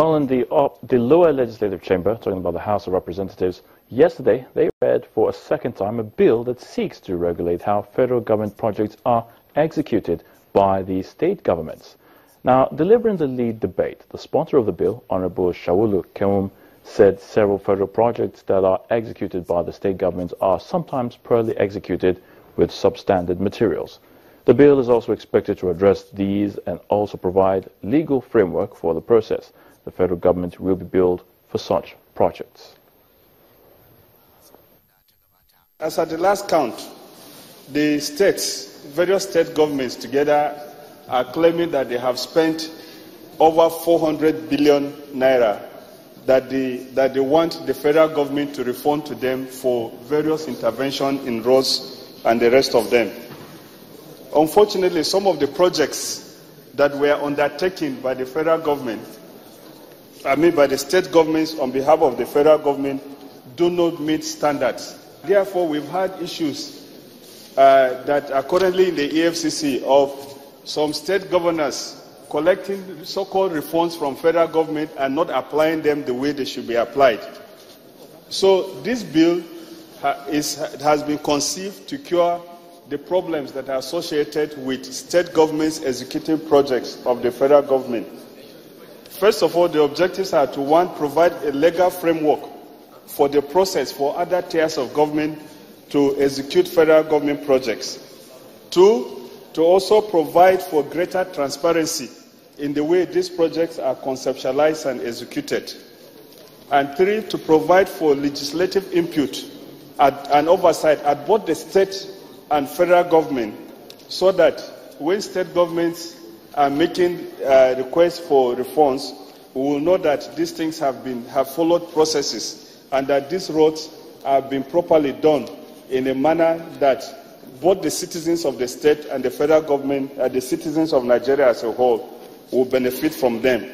Well, in the lower legislative chamber, talking about the House of Representatives, yesterday they read for a second time a bill that seeks to regulate how federal government projects are executed by the state governments. Now, delivering the lead debate, the sponsor of the bill, Honorable Shawulu Kewum, said several federal projects that are executed by the state governments are sometimes poorly executed with substandard materials. The bill is also expected to address these and also provide legal framework for the process the federal government will be billed for such projects. As at the last count, the states, various state governments together are claiming that they have spent over 400 billion naira that they want the federal government to refund to them for various interventions in roads and the rest of them. Unfortunately, some of the projects that were undertaken by the federal government, by the state governments on behalf of the federal government, do not meet standards. Therefore, we've had issues that are currently in the EFCC of some state governors collecting so-called refunds from federal government and not applying them the way they should be applied. So this bill has been conceived to cure the problems that are associated with state governments executing projects of the federal government. First of all, the objectives are to, one, provide a legal framework for the process for other tiers of government to execute federal government projects. Two, to also provide for greater transparency in the way these projects are conceptualized and executed. And three, to provide for legislative input and oversight at both the state and federal government, so that when state governments are making requests for refunds, we will know that these things have followed processes and that these roads have been properly done in a manner that both the citizens of the state and the federal government and the citizens of Nigeria as a whole will benefit from them.